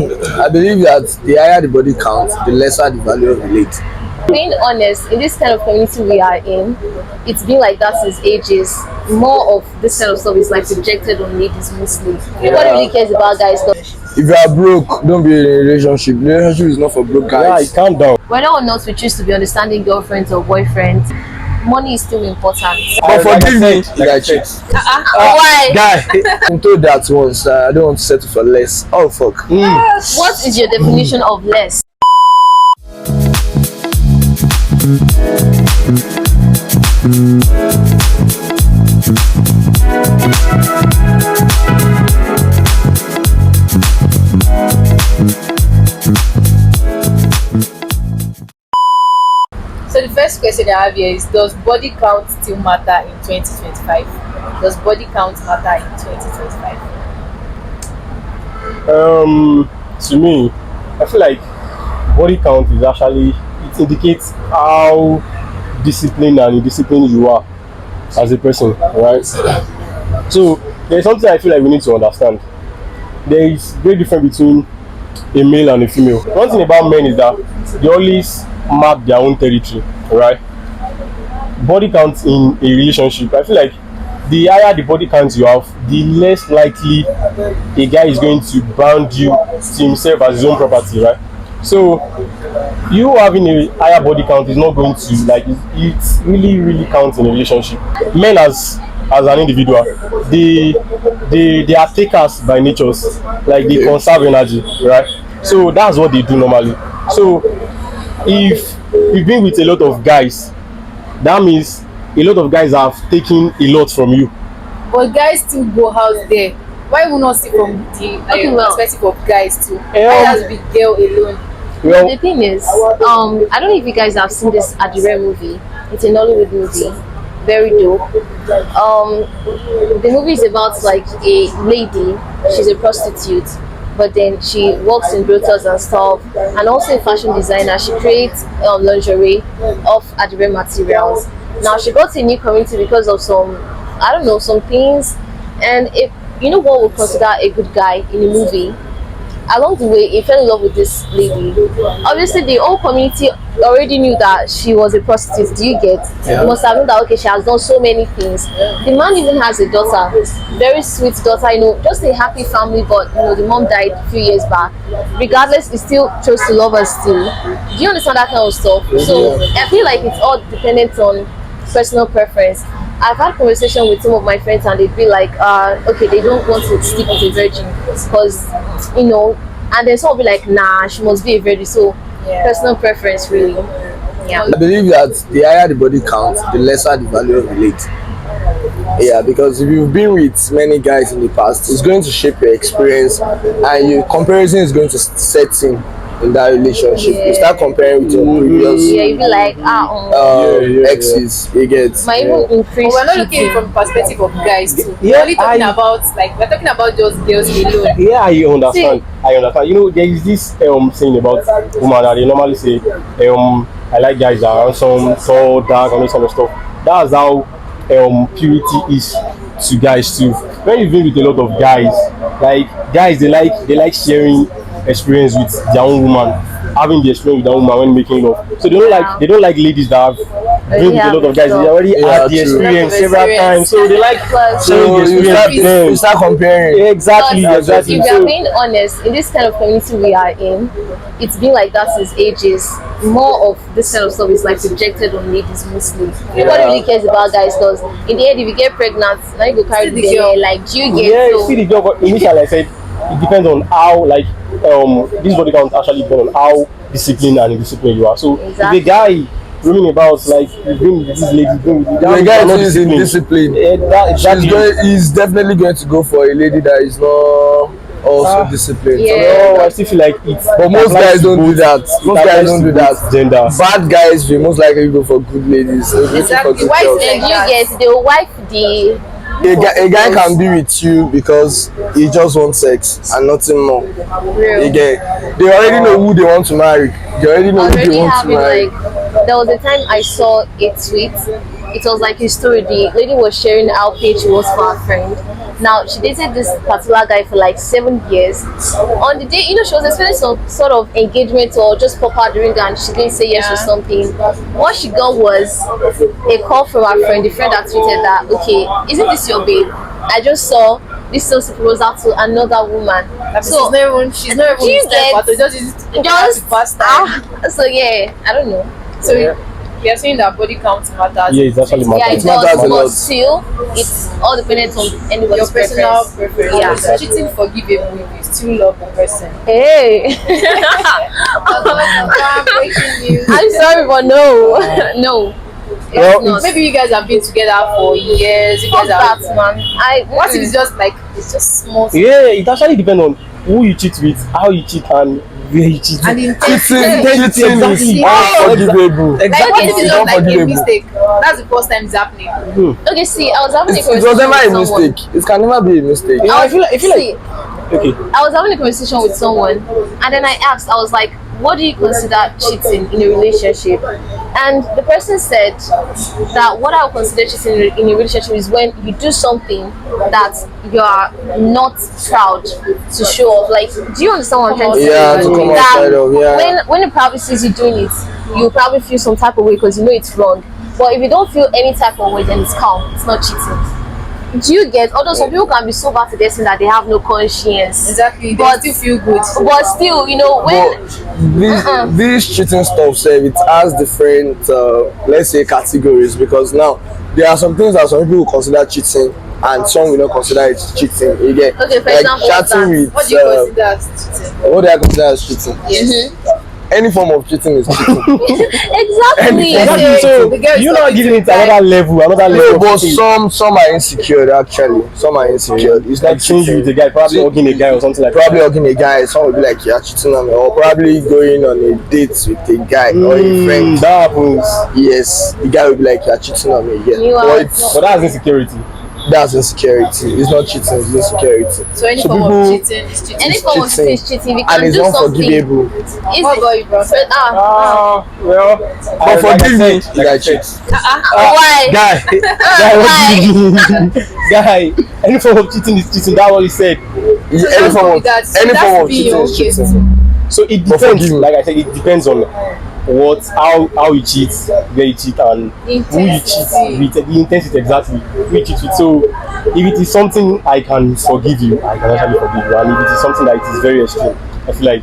I believe that the higher the body count, the lesser the value of the lady. Being honest, in this kind of community we are in, it's been like that since ages. More of this kind of stuff is like projected on ladies mostly. Nobody really cares about guys stuff. If you are broke, don't be in a relationship. The relationship is not for broke guys. Yeah, calm down. Whether or not we choose to be understanding girlfriends or boyfriends, money is still important. But forgive me, like check. Why? guy. I'm told that once. I don't want to settle for less. Oh fuck. What is your definition of less? So the first question I have here is, does body count still matter in 2025? Does body count matter in 2025? To me, I feel like body count is actually, it indicates how disciplined and indisciplined you are as a person, right? So there's something I feel like we need to understand. There is great difference between a male and a female. One thing about men is that they always mark their own territory, right? Body count in a relationship, I feel like the higher the body count you have, the less likely a guy is going to bound you to himself as his own property, right? So you having a higher body count is not going to, like, it really counts in a relationship. Men as an individual, they are takers by nature, like they conserve energy, right? So that's what they do normally. So if you've been with a lot of guys, that means a lot of guys have taken a lot from you. But guys still go out there. Why will not see from the perspective of guys too? Why has to be girl alone? Well, the thing is, I don't know if you guys have seen this Adire movie. It's a Nollywood movie, very dope. The movie is about like a lady. She's a prostitute, but then she works in brothels and stuff, and also a fashion designer. She creates lingerie off Adire materials. Now she got a new community because of some, I don't know, some things. And if you know what we consider a good guy in a movie, along the way he fell in love with this lady. Obviously the whole community already knew that she was a prostitute. Do you get? You must have known that, okay, she has done so many things. The man even has a daughter, very sweet daughter, you know, just a happy family, but you know the mom died a few years back. Regardless, he still chose to love her still. Do you understand that kind of stuff? So I feel like it's all dependent on personal preference. I've had conversation with some of my friends and they'd be like, okay, they don't want to sleep with a virgin because, you know, and then some will be like, nah, she must be a virgin. So personal preference, really. Yeah. I believe that the higher the body count, the lesser the value of the lady. Yeah, because if you've been with many guys in the past, it's going to shape your experience, and your comparison is going to set in that relationship. You start comparing with your previous you be like, exes. You get. Might even increase. But we're not looking from the perspective of guys too. We're only talking about, like, we're talking about just girls alone. Yeah, I understand. I understand. You know, there is this saying about women that they normally say, I like guys that are handsome, tall, dark, and this kind of stuff. That's how purity is to guys too. When you've been with a lot of guys, like guys, they like sharing experience with their own woman, having the experience with their woman when making love. So they don't like ladies that have been with a lot of guys. They already had the experience several times, so they like sharing the experience. You start comparing. Exactly. If we are being honest, in this kind of community we are in, it's been like that since ages. More of this kind of stuff is like projected on ladies mostly. Nobody really cares about guys because in the end, if you get pregnant, now you go carry the girl. Like, do you get? Yeah, you see the girl. But initially, I said it depends on how, like, this body count actually depends on how disciplined and indisciplined you are. So if the guy roaming about, like, you've been with this lady, the guy is indisciplined. He's definitely going to go for a lady that is not also disciplined. Yeah. So, I still feel like it's. But most guys don't do that. Most guys don't do that. Gender. Bad guys will most likely go for good ladies. Exactly. Why is you get the wife the. A guy can be with you because he just wants sex and nothing more. They already know who they want to marry. They already know who they want to marry. Like, there was a time I saw a tweet. It was like a story. The lady was sharing how paid she was for her friend. Now she dated this particular guy for like 7 years. On the day, she was expecting some sort of engagement or just pop out the ring, and she didn't say yes or something. What she got was a call from her friend, the friend that tweeted that, okay, isn't this your babe? I just saw this sales proposal to another woman. So she's not even so yeah, I don't know. So we are saying that body count matters. Yeah, it's actually matters. Yeah, it does, but still, it's all dependent on anybody's your personal preference. Yeah, so cheating forgivable if you still love the person. Hey. I'm sorry, but no. No. Well, maybe you guys have been together for years. You guys that, man. What if it's just small? Yeah, it actually depends on who you cheat with, how you cheat, and where you cheat. And Cheating is exactly. unforgivable. Like what if it's just like a Unforgivable. mistake? That's the first time it's happening. Okay, see, I was having a It conversation was never a with someone. mistake. It can never be a mistake. Yeah, I feel like See, okay. I was having a conversation with someone, and then I asked, I was like, what do you consider cheating in a relationship? And the person said that what I would consider cheating in a relationship is when you do something that you are not proud to show off. Like, do you understand what I'm trying to say? Yeah, to come outside of, yeah. When it probably sees you doing it, you probably feel some type of way because you know it's wrong. But if you don't feel any type of way, then it's calm. It's not cheating. Do you get? Although some people can be so bad to this that they have no conscience. Exactly. But they still feel good. But still, when This cheating stuff, it has different, let's say, categories, because now there are some things that some people will consider cheating and some will not consider it cheating. You get? Okay, for like example, chatting with, What do you consider as cheating? what do I consider as cheating? Yes. Any form of cheating is cheating. exactly. So the girl is you're not not giving it like- another level No, of but cheating. some are insecure actually. Some are insecure. It's Like not change you with a guy, probably hugging a guy or something like Probably that. hugging a guy, some will be like, you're cheating on me, or probably going on a date with a guy or a friend. That happens. Yes, the guy will be like, you're cheating on me. Yeah, You are but But that's insecurity. that's insecurity. It's not cheating, it's insecurity. So any So form people- of cheating is cheating. Any form of cheating is cheating. We And can it's do something. unforgivable. What about you, bro? Well, But forgive me, like I like said, cheat. Why? guy, what do you mean? Guy, any form of cheating is cheating. That's what he said. Any form of That's any form of be cheating your is case cheating. So it But depends. forgive me. Like I said, it depends on how you cheat, where you cheat, and who you cheat with. The intensity exactly. Who you cheat with. So if it is something I can forgive you, I can actually forgive you. And if it is something that it is very extreme, I feel like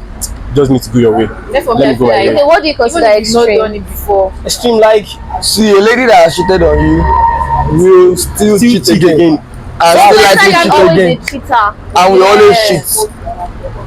you just need to go your way. Therefore, Let me go like, ahead. Okay, what do you even consider if you've not extreme? done it before, Extreme, like See, a lady that has cheated on you will still cheat again. And So still that's likely why I'm cheat always again. a cheater. And we always Yeah. cheat.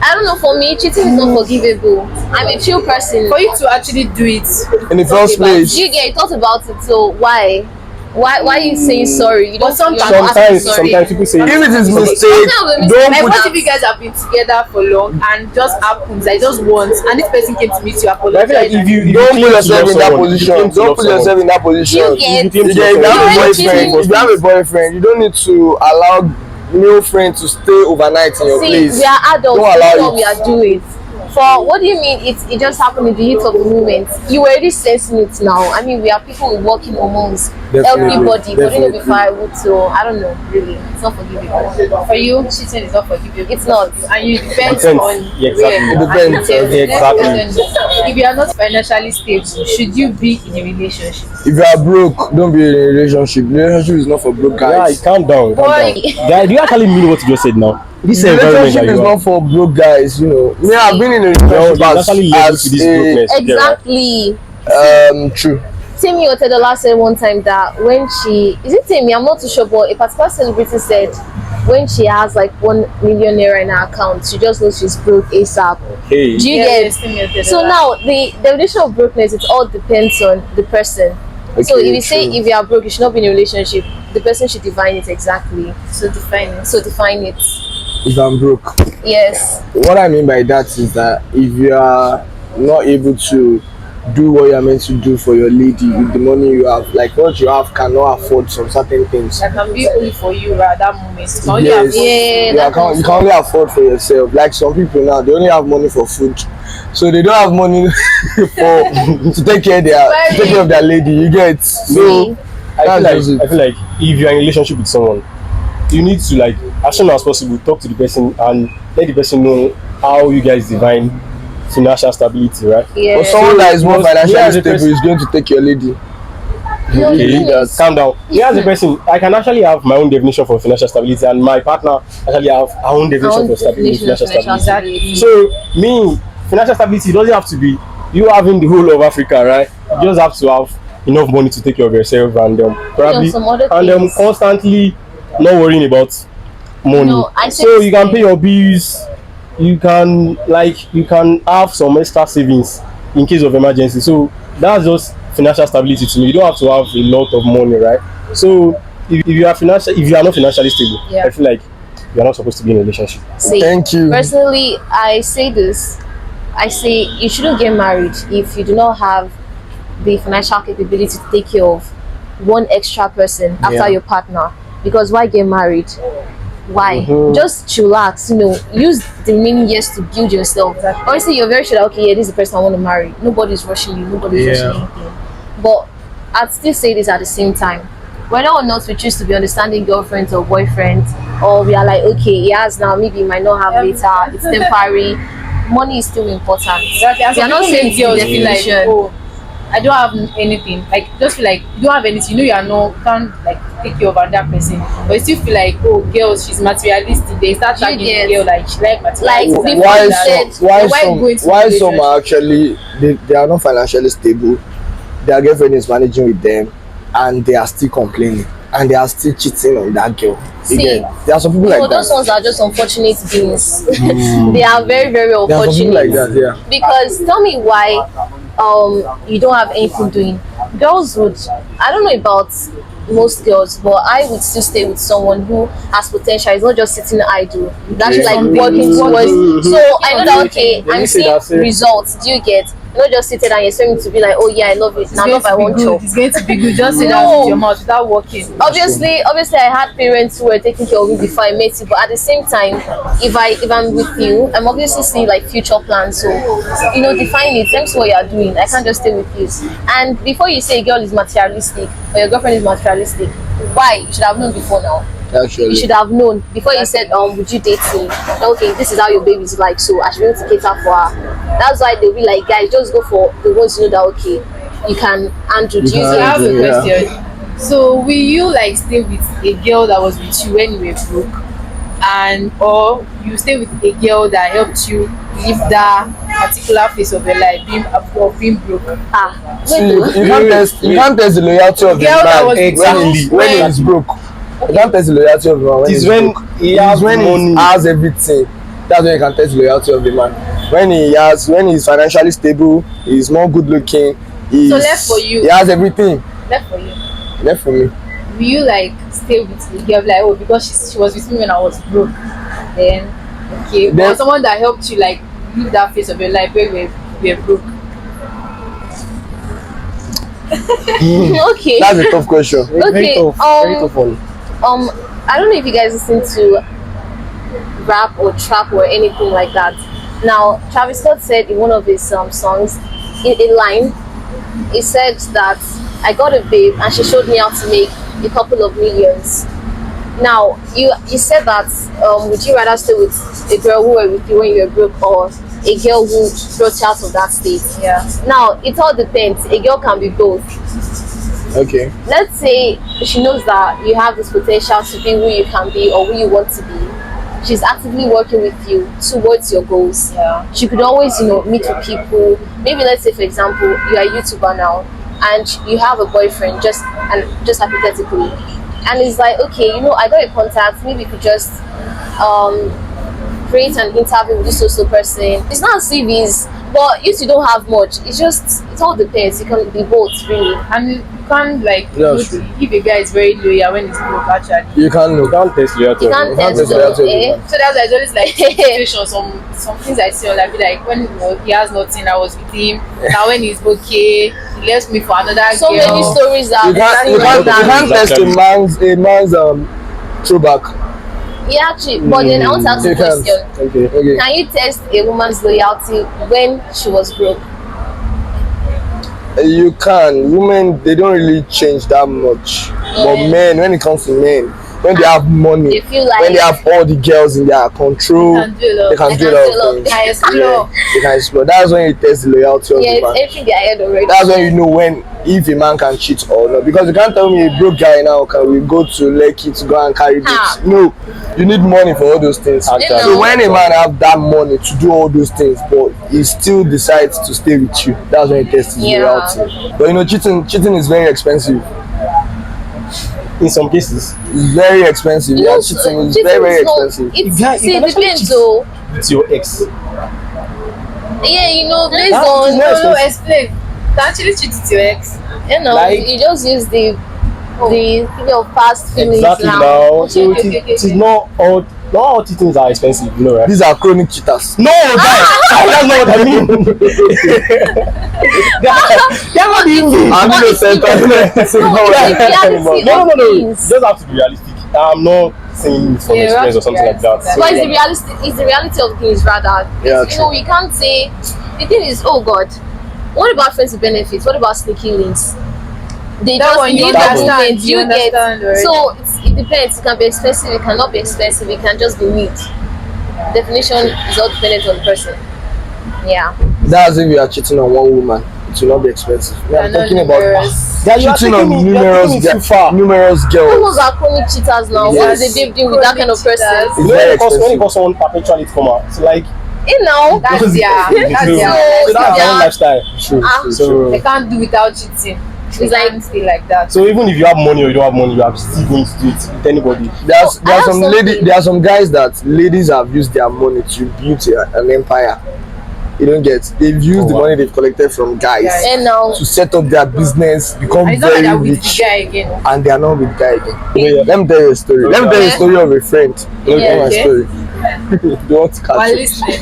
I don't know, for me, cheating is not forgivable. I'm a chill person. for you to actually do it, In the first place. You thought about it, so why? Why are you saying sorry? You don't. sometimes- you're not asking sometimes sorry. people say If it is mistake, Sometimes don't like put what if you guys have been together for long and just happens, like just once, and this person came to meet you, But I feel like apologize. if you don't claim put to yourself love in that someone, if you position. claim to Don't love put someone, yourself in that position. You if you get. claim to If you love have someone, a already boyfriend, cheating. if you have a boyfriend, you don't need to allow male friend to stay overnight in your See, place. we are adults. Don't We allow know what it. we are doing. For what do you mean? It just happened in the heat of the moment. You were already sensing it now. I mean, we are people with working hormones, Definitely, healthy body. But you know, definitely. before I would, so I don't know. Really, it's not forgivable. For you, cheating is not forgivable. It's not. And you depends Depends. on Yeah, exactly. where. It depends. And Yeah, exactly. If you are not financially stable, should you be in a relationship? If you are broke, don't be in a relationship. Relationship is not for broke yeah, guys. calm down, calm Boy. down. Guy, do you actually mean what you just said now? This environment Relationship that is you are. not for broke guys, you know. Me, I've been in a Well, relationship there's actually levels to this brokenness. Exactly. true. Temi Otedola said one time that when is it Temi? I'm not too sure, but a particular celebrity said when she has like 1 million naira in her account, she just knows she's broke ASAP. Hey, Do you Yes, get? yes, So now the definition of brokenness, it all depends on the person. So Okay, if you say true. if you are broke, you should not be in a relationship, the person should define it exactly. So define it. So define it. If I'm broke, Yes. what I mean by that is that if you are not able to do what you are meant to do for your lady with the money you have, like what you have cannot afford some certain things. That can be only for you at that moment. You can only Yes. have- Yeah, that you can only afford for yourself. Like some people now, they only have money for food, so they don't have money for to take care of their lady. You get so. See, I That's just feel it. like if you're in a relationship with someone you need to, like, as soon as possible, talk to the person and let the person know how you guys define financial stability, right? Yeah. But someone that is more Me as financially a stable person- is going to take your lady. No, Okay, the thing is- calm down. Me as a person, I can actually have my own definition for financial stability, and my partner actually have her own definition for definition of financial financial stability. stability. So me, financial stability doesn't have to be you having the whole of Africa, right? You just have to have enough money to take care of yourself and probably some other and things. constantly not worrying about money. No, I So say you can the pay your bills. You can have some extra savings in case of emergency. So that's just financial stability to me. You don't have to have a lot of money, right? So if you are not financially stable, Yeah. I feel like you are not supposed to be in a relationship. See, Thank you. Personally, I say this. I say you shouldn't get married if you do not have the financial capability to take care of one extra person after Yeah. your partner. Because why get married? Why? Mhm. Just chillax, use the remaining years to build yourself. Obviously, you're very sure that, okay, yeah, this is the person I want to marry. Nobody's rushing you, nobody's rushing anything. But I'd still say this at the same time. Whether or not we choose to be understanding girlfriends or boyfriends, or we are like, okay, he has now, maybe he might not have later, it's temporary, money is still important. Exactly. And We are some not people saying make it's the girls feel like, definition. oh, I don't have anything. Like, just feel like you don't have anything. You are not, can't like take care of another person. But you still feel like, oh, girls, she's materialistic. They start You tagging get- the girl like she like Like, materialistic. before Why you some said- why why some going to why the some are relationship? actually they are not financially stable, their girlfriend is managing with them and they are still complaining and they are still cheating on that girl. See, Again, there are some people like those that. ones are just unfortunate beings. They are very, very There are some people unfortunate. like that, yeah. Because tell me why you don't have anything doing. Girls would, I don't know about most girls, but I would still stay with someone who has potential. It's not just sitting idle. It's actually like working towards. So I know that, okay, Let me I'm say seeing that, sir. results. Do you get? You're not just sitting and you're expecting to be like, oh yeah, I love it. Now It's love I going want to be you. good. It's going to be good. Just say No. that with your mouth without working. Obviously I had parents who were taking care of me before I met you, but at the same time, if I'm with you, I'm obviously seeing like future plans. So define it. Thanks for what you're doing. I can't just stay with you. And before you say a girl is materialistic or your girlfriend is materialistic, why? You should have known before now. Actually. You should have known before you said, would you date me? Okay, this is how your baby's like, so I should be able to cater for her. That's why they'll be like, guys, just go for the ones you know that, okay, you can handle. You can So I have a Yeah. question. So will you like stay with a girl that was with you when you were broke, or you stay with a girl that helped you live that particular phase of your life, being broke? See, you can't test the loyalty of the Girl that man was when he is broke. You can't test the loyalty of the man when It is he's when broke. he It has is when money. he has everything. That's when you can test the loyalty of the man. When he's financially stable, he's more good looking. So left for you. He has everything. Left for you. Left for me. Will you like stay with the girl like, oh, because she was with me when I was broke? Then okay, Then- or someone that helped you like live that phase of your life where you were broke. Okay. That's a tough question. Very Okay, tough. Very tough one. I don't know if you guys listen to rap or trap or anything like that. Now, Travis Scott said in one of his songs, in a line, he said that I got a babe and she showed me how to make a couple of millions. Now, you said that would you rather stay with a girl who were with you when you were broke or a girl who brought you out of that state? Yeah. Now, it all depends. A girl can be both. Okay. Let's say she knows that you have this potential to be who you can be or who you want to be. She's actively working with you towards your goals. Yeah. She could always, meet with people. Maybe let's say, for example, you are a YouTuber now and you have a boyfriend, just hypothetically. And it's like, okay, I got your contact, maybe you could just create an interview with this social person. It's not as if but if you don't have much, it all depends. You can be both, really. And you can't like Yeah, know true. if a guy is very loyal when he's broke actually. You can't know. You can't test loyalty. You of can't it. can't test test loyalty of them, the man. So that's why it's always like situations, some things I see on like, be like when he has nothing, I was with him. Now when he's okay, he left me for another So girl. many stories that You can't test a man's throwback. Yeah, actually, but then I want to ask you a You can't. question. Okay. Okay. Can you test a woman's loyalty when she was broke? You can. Women, they don't really change that much. But men, when it comes to men, when they have money, They feel like when they have all the girls in their control, Can do a lot. they can do a lot of things. Can explore. They can explore. That's when you test the loyalty of yeah, the it's man. entering their head already. That's when you know when if a man can cheat or not. Because you can't tell me a broke guy now can we go to Lekki to go and carry Ah. babes. No, you need money for all those things. Actually. So when a man have that money to do all those things, but he still decides to stay with you, that's when he tests his Yeah. loyalty. But you know, cheating is very expensive. In some cases, It's very expensive. You Yeah, know, cheating is cheating very, very is not- expensive. It's, You see, can it actually depends cheat. though. with your ex. Yeah, you know, based That on is No, not explain. You can actually cheat with your ex. you know, Like- you just use the thing of past feelings Exactly now. now. So Okay, it is not all cheatings are expensive, you know, right? These are chronic cheaters. No, that's not what I mean. That's what you mean. I'm What is innocent. I'm innocent. No, the reality No, of you things. just have to be realistic. I'm not saying it from Yeah, experience or something like that. that's- But it's the reality. It's the reality of things rather. Yeah, You know, we can't say. The thing is, oh God, what about friends with benefits? What about sneaky links? They That just one you leave the understand, moment you you get. understand already. So it depends. It can be expensive. It cannot be expensive. It can just be neat. Definition is all dependent on the person. Yeah. That's if you are cheating on one woman. It will not be expensive. Me, I'm They're not talking about numerous. Yeah, you are cheating on taking it- you are numerous, taking it too far. numerous Who girls. knows are chronic cheaters now? What is the babe doing with that kind of person? Chronic You know, very when expensive. you call someone perpetually to come out, it's like You know. That's their so that's So, that's their their yeah. own lifestyle. True, Ah. true, So- true. they can't do without cheating. They It's like- can't stay like that. So even if you have money or you don't have money, you are still going to do it with anybody. There I are have some something. there are some guys that ladies have used their money to build an empire. You don't get. They've used the wow. money they've collected from guys And now. to set up their business, become And it's not like very that with rich, the guy again. and they are not with guy again. Yeah. Let me tell you a story. Let me tell you a Okay. story of a friend. Let me tell you my Okay. story. You don't want to catch While it. listening.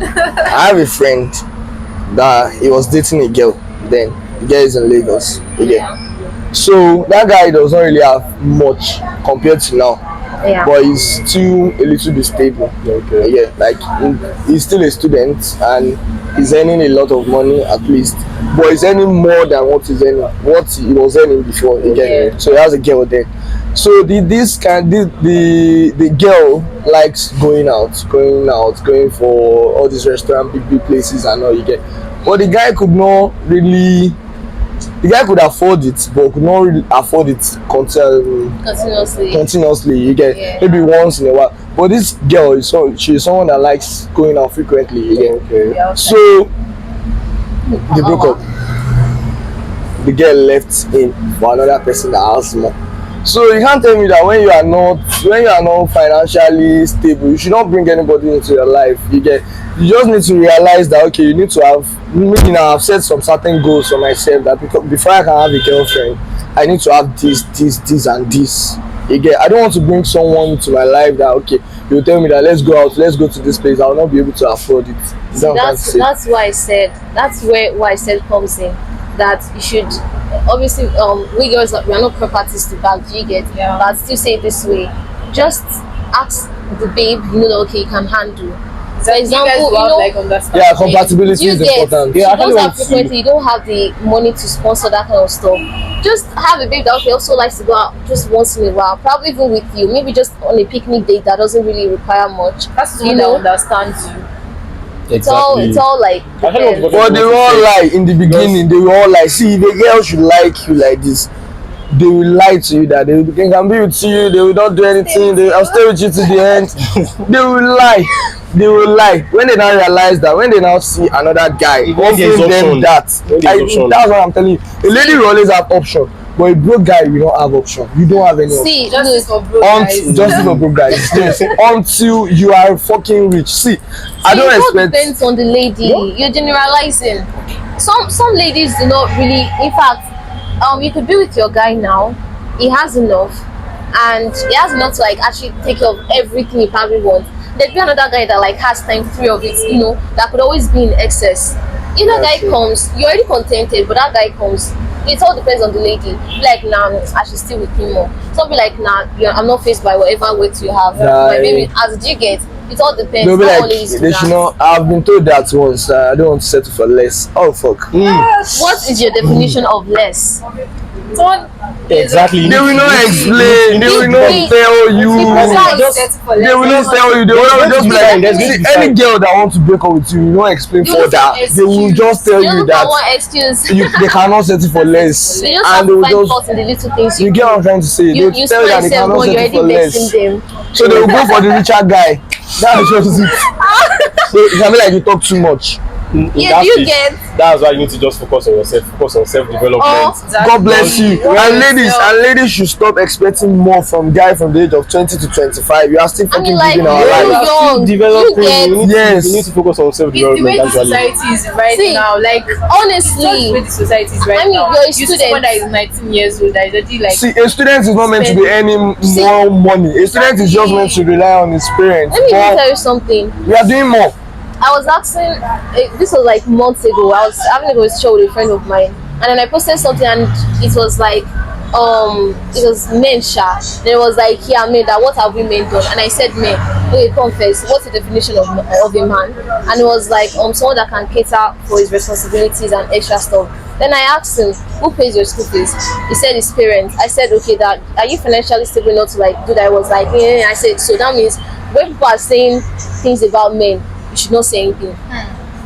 I have a friend that he was dating a girl then. The girl is in Lagos. Yeah. So that guy does not really have much compared to now. Yeah. But he's still a little bit stable. Okay. Yeah, like he's still a student and he's earning a lot of money at least. But he's earning more than what he was earning before again. Yeah. So he has a girl there. So the girl likes going for all these restaurant, big places and all you get. But the guy could not really. The guy could afford it, but could not really afford it continuously. You get Yeah. maybe once in a while. But this girl she's someone that likes going out frequently. You get Yeah. so they broke up. The girl left him for another person that has more. So you can't tell me that when you are not financially stable, you should not bring anybody into your life. You just need to realize that okay, you need to have. I've set some certain goals for myself that before I can have a girlfriend, I need to have this, and this. I don't want to bring someone into my life that okay, you will tell me that let's go out, let's go to this place. I will not be able to afford it. That's why I said why I said comes in that you should obviously we girls we are not properties to bag. Do you get? Yeah. But still say it this way, just ask the babe you know that okay you can handle. For example, you guys you have know. like understand. Yeah, compatibility You is get, important. Yeah, I you don't really have want to- frequently, you don't have the money to sponsor that kind of stuff. Just have a babe that okay, also likes to go out just once in a while, probably even with you, maybe just on a picnic date that doesn't really require much. That's You what know? I understand you. It's all like I don't know depends. what- But they were all like in the beginning, they were all like, see, if a girl should like you like this, they will lie to you that they can be with you, they will not do anything, I'll stay with you to the end. They will lie. When they now realize that, when they now see another guy When there's offering them option. that, When there's option. that's what I'm telling you. A lady will always have option, but a broke guy, you don't have option. You don't have any option. See, Justice look, for broke guys. Just for broke guys. Yes. Until you are fucking rich. See, I don't it all expect. depends on the lady. You're generalizing. Some ladies do not really. In fact, you could be with your guy now. He has enough, and he has enough to like actually take care of everything he probably wants. There'd be another guy that like has time 3 of it. You know that could always be in excess. If that guy comes, you're already contented, but that guy comes. It all depends on the lady. Be like, nah, I should still with him more. Some be like, nah, I'm not faced by whatever weight you have. Nah, My baby, as you get, it all depends. They'll be Not like, all ladies do they that. should not. I've been told that once. I don't want to settle for less. Oh fuck. What is your definition of less? Someone Exactly. They will not explain. They will not tell you. They will not tell you. They will not just be like, see, any girl that wants to break up with you, will not explain You for will that. say They will just tell They you look at that one excuse. they cannot settle for less, They just have and they to will find just. fault in the little things You get what I'm trying to say? They you will tell you that smile they yourself cannot when you're settle for already less. vexing them. So they will go for the richer guy. That's just it. So it can be like you talk too much. Yeah, do you get? That's why you need to just focus on yourself, focus on self-development. God bless you. Right. And ladies should stop expecting more from guy from the age of 20 to 25. You are still I fucking mean, like, living our you life. You are still young, developing. you get- You need to- Yes. you need to focus on It's the way self-development the actually. society is right See, now. Like it's honestly, just the way the society is right I mean, now. you're a You see student. someone that is 19 years old that is already like See, a student is not meant to be earning more money. A student is just meant to rely on his parents. let me even But tell you something. we are doing more. I was asking, this was like months ago. I was having a conversation with a friend of mine, and then I posted something, and it was like, it was men sha. Then it was like, yeah, men, that what have we men done? And I said, men. Okay, confess. What's the definition of a man? And it was like, someone that can cater for his responsibilities and extra stuff. Then I asked him, who pays your school fees? He said his parents. I said, okay, that are you financially stable enough to like do that? I was like, yeah. I said, so that means when people are saying things about men, you should not say anything.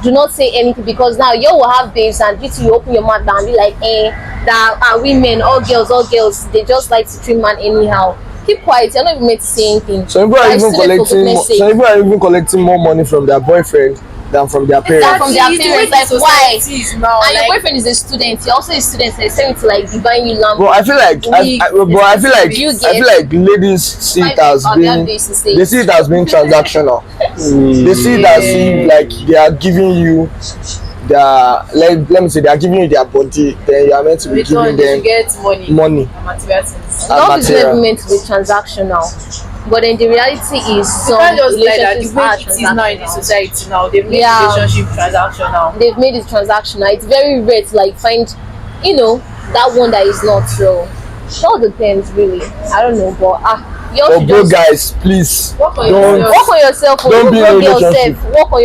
Do not say anything, because now you will have babes, and you open your mouth and be like, that are women, all girls, they just like to treat man anyhow. Keep quiet, you're not even meant to say anything. Some people are Like, even student, for goodness sake. some people are even collecting more money from their boyfriend than from their parents. From their it's the way parents, the like, why? society is now. And your Like, boyfriend is a student, you're also a student, so it's to like be buying you lamp. But I feel like You I feel like ladies see it as being they see it as being transactional. They see it as if like they are giving you their let me say they are giving you their body, then you are meant to be return, giving you them get money. money. And material things. Love is material. never meant to be transactional, but then the reality is You some can't just like that. The relationships way are it is now in the transactional. society now, they've made Yeah. relationship transactional. They've made it transactional. It's very rare to like find, that one that is not so. It all depends, really. I don't know, but you all But should bro, just guys, please Work on don't. yourself. work on yourself. Don't be in a Work on relationship. yourself. Work on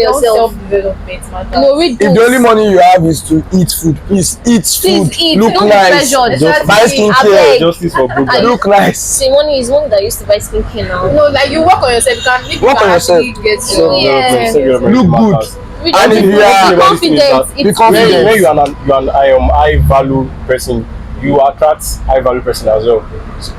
yourself. Self-development matters. Read If the books. only money you have is to eat food, please eat food. Please eat. Look Don't be nice. pressured. Just buy Exactly. skincare. Abeg. Justice for good And guys. Look nice. See, money is money that used to buy skincare now. No, like you work on yourself. You can if Work you can on yourself. actually get Self-development, Yeah. self-development Look good. matters. Read And books. if you are- Be confident. Be It's confident. great. When you are an high value person, you attract high value person as well.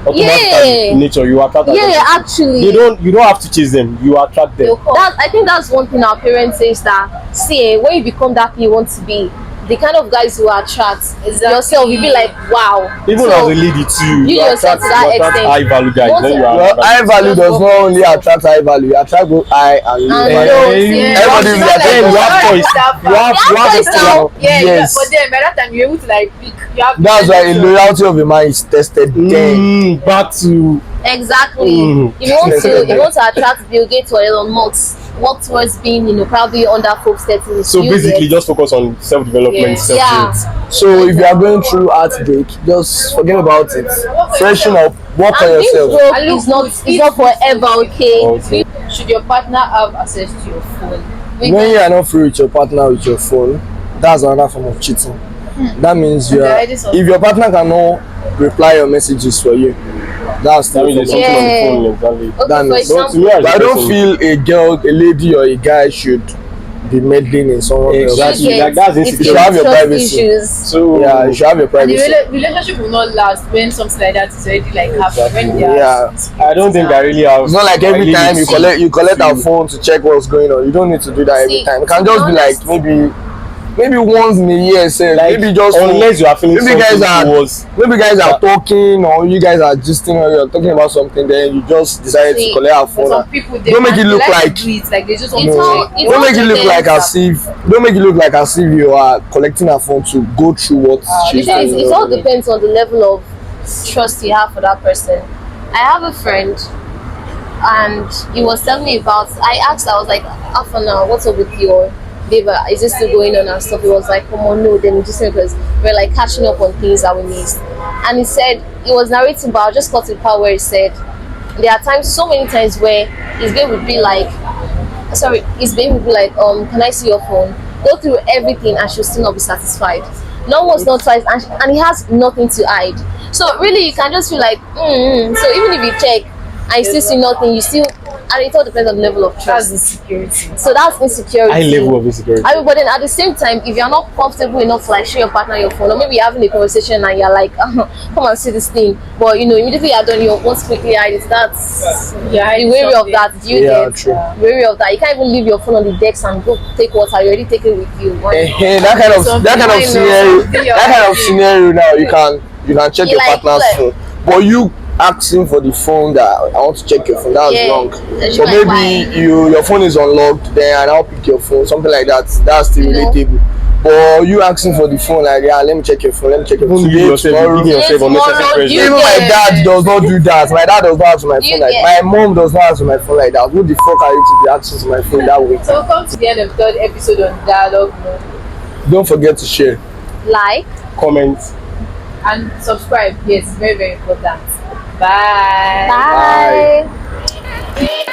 Automatically, Yeah. in nature, you attract. that Yeah, person. actually. You don't have to chase them. You attract them. I think that's one thing our parents say is that, see, when you become that you want to be, the kind of guys you attract yourself, you be like, wow. Even So, as a lady too, you yourself attract, to that you attract extent. high value guys. Once Then you- you are Well, high value does not only attract high value, you attract both high and low And value. low, Yeah. Everybody It's will not get then both. you have choice. You have choice a now. Yeah, Yes. but then by that time you're able to like pick. You have That's why a different loyalty of a man is tested then. back to Exactly. Mm. If you want to attract Bill Gates or Elon Musk, work towards being, probably under folks 30. so basically just focus on self-development, Yeah. self-growth. So if you are going through heartbreak, just forget about it. Freshen up, work on And being yourself. broke And look is not good. it's not forever, okay? Okay. Should your partner have access to your phone? When you are not free with your partner with your phone, that's another form of cheating. That means you are, Okay, this one. if your partner cannot reply your messages for you, that's That the means there's form of something Yeah. on the phone, exactly. Okay, that for means- So to example, me, as But I a don't person, feel a lady or a guy should be meddling in someone else's. Exactly. you like that's get- insecure. it's You should have your trust privacy. issues. So Yeah, you should have your And the privacy. relationship will not last when something like that is already like happening. Exactly. When they are Yeah. I don't think I really have. It's not like I every really time need you collect our to- phone to check what's going on. You don't need to do that every See, time. It can to just be be like honest- maybe once in a year, say Like, maybe just unless you are feeling maybe guys something are towards talking, or you guys are gisting, or you're talking about something, then you just decided See, to collect our For phone. some people, they Don't make it they look like- to do it, like they just want It's to all- check. it's Don't all make it look like depends. as if you are collecting her phone to go through what she's doing. It all depends on the level of trust you have for that person. I have a friend, and he was telling me about. I asked, I was like, "Half an hour, what's up with your babe? Is this still going on and stuff?" He was like, "Come on, no." Then just because we're like catching up on things that we missed, and he said he was narrating, but I just got to the part where he said there are times, so many times, where his babe would be like, "Sorry," his babe would be like, "Can I see your phone?" Go through everything, and she'll still not be satisfied. not once, not twice, and he has nothing to hide. So really, you can just feel like, so even if you check and you still see nothing, you still, and it all depends on the level of That's trust. insecurity. So that's insecurity. High level of insecurity. But then at the same time, if you're not comfortable enough to like show your partner your phone, or maybe you're having a conversation and you're like, come and see this thing, but you know, immediately you're done, you want to quickly hide it. That's be wary of that. Do you Yeah, get true. wary of that? You can't even leave your phone on the decks and go take water. You already take it with you. That kind of scenario now you can check You your like- partner's like- phone, but you asking for the phone that I want to check your phone, that's Yeah. wrong. That's But like, maybe your phone is unlocked, then I now pick your phone, something like that. That's still You know? relatable. But you asking for the phone, like, yeah, let me check your phone, let me check your phone. Even you Today, yourself, tomorrow. you give yourself Yeah, unnecessary tomorrow, pressure. you- Even my get- dad does not do that. My dad does not answer my You phone like get- my mom does not answer my phone like that. Who the fuck are you to be asking for my phone that way? So we'll come to the end of the third episode on dialogue mode. Don't forget to share. Like. Comment. And subscribe. Yes, very, very important. Bye. Bye. Bye.